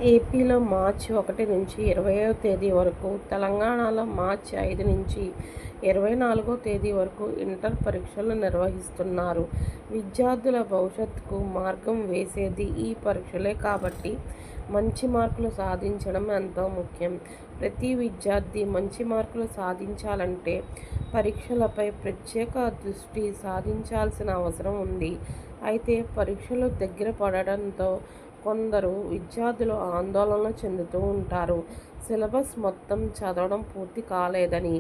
ఏపీలో మార్చి 1 నుంచి 20వ తేదీ వరకు, తెలంగాణలో మార్చి 5 నుంచి 24వ తేదీ వరకు ఇంటర్ పరీక్షలు నిర్వహిస్తున్నారు. విద్యార్థుల భవిష్యత్తుకు మార్గం వేసేది ఈ పరీక్షలే కాబట్టి మంచి మార్కులు సాధించడం ఎంతో ముఖ్యం. ప్రతి విద్యార్థి మంచి మార్కులు సాధించాలంటే పరీక్షలపై ప్రత్యేక దృష్టి సారించాల్సిన అవసరం ఉంది. అయితే పరీక్షలు దగ్గర పడడంతో కొందరు విద్యార్థులు ఆందోళన చెందుతూ ఉంటారు. సిలబస్ మొత్తం చదవడం పూర్తి కాలేదని,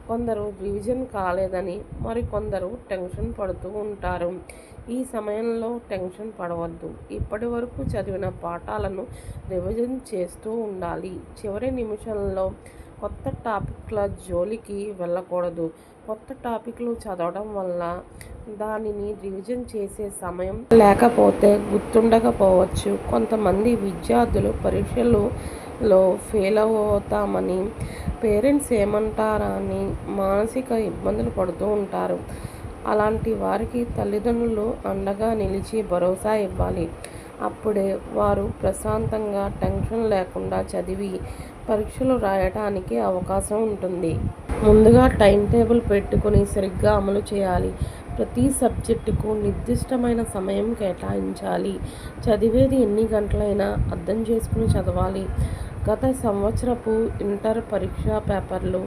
కొందరు రివిజన్ కాలేదని, మరికొందరు టెన్షన్ పడుతూ ఉంటారు. ఈ సమయంలో టెన్షన్ పడవద్దు. ఇప్పటి వరకు చదివిన పాఠాలను రివిజన్ చేస్తూ ఉండాలి. చివరి నిమిషంలో కొత్త టాపిక్ల జోలికి వెళ్ళకూడదు. కొత్త టాపిక్లు చదవడం వల్ల దానిని రివిజన్ చేసే సమయం లేకపోతే గుర్తుండకపోవచ్చు. కొంతమంది విద్యార్థులు పరీక్షలలో ఫెయిల్ అవుతామని, పేరెంట్స్ ఏమంటారని మానసిక ఇబ్బందులు పడుతూ ఉంటారు. అలాంటి వారికి తల్లిదండ్రులు అండగా నిలిచి భరోసా ఇవ్వాలి. అప్పుడే వారు ప్రశాంతంగా టెన్షన్ లేకుండా చదివి పరీక్షలు రాయడానికి అవకాశం ఉంటుంది. ముందుగా టైం టేబుల్ పెట్టుకుని సరిగ్గా అమలు చేయాలి. ప్రతి సబ్జెక్టుకు నిర్దిష్టమైన సమయం కేటాయించాలి. చదివేది ఎన్ని గంటలైనా అర్థం చేసుకుని చదవాలి. గత సంవత్సరపు ఇంటర్ పరీక్షా పేపర్లు,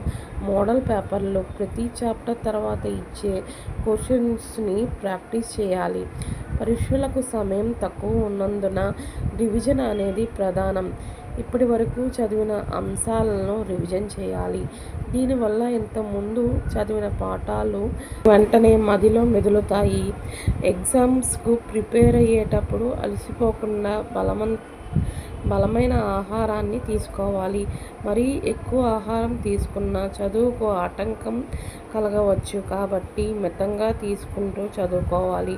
మోడల్ పేపర్లు, ప్రతి చాప్టర్ తర్వాత ఇచ్చే క్వశ్చన్స్ని ప్రాక్టీస్ చేయాలి. పరీక్షలకు సమయం తక్కువ ఉన్నందున రివిజన్ అనేది ప్రధానం. ఇప్పటి వరకు చదివిన అంశాలను రివిజన్ చేయాలి. దీనివల్ల ఇంతకుముందు చదివిన పాఠాలు వెంటనే మదిలో మెదులుతాయి. ఎగ్జామ్స్కు ప్రిపేర్ అయ్యేటప్పుడు అలసిపోకుండా బలమైన ఆహారాన్ని తీసుకోవాలి. మరీ ఎక్కువ ఆహారం తీసుకున్నా చదువుకు ఆటంకం కలగవచ్చు. కాబట్టి మితంగా తీసుకుంటూ చదువుకోవాలి.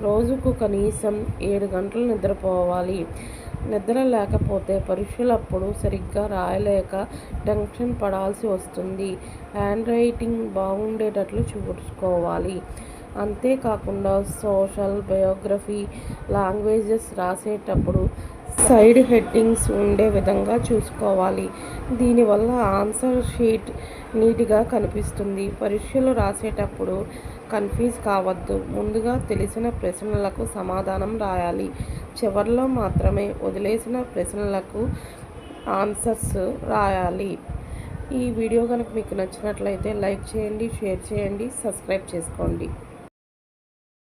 రోజుకు కనీసం 7 గంటలు నిద్రపోవాలి. నిద్ర లేకపోతే పరీక్షలప్పుడు సరిగ్గా రాయలేక టెన్షన్ పడాల్సి వస్తుంది. హ్యాండ్ రైటింగ్ బాగుండేటట్లు చూసుకోవాలి. అంతేకాకుండా సోషల్, బయోగ్రఫీ, లాంగ్వేజెస్ రాసేటప్పుడు సైడ్ హెడ్డింగ్స్ ఉండే విధంగా చూసుకోవాలి. దీనివల్ల ఆన్సర్ షీట్ నీట్గా కనిపిస్తుంది. పరీక్షలు రాసేటప్పుడు కన్ఫ్యూజ్ కావద్దు. ముందుగా తెలిసిన ప్రశ్నలకు సమాధానం రాయాలి. చివర్లో మాత్రమే వదిలేసిన ప్రశ్నలకు ఆన్సర్స్ రాయాలి. ఈ వీడియో కనుక మీకు నచ్చినట్లయితే లైక్ చేయండి, షేర్ చేయండి, సబ్స్క్రైబ్ చేసుకోండి.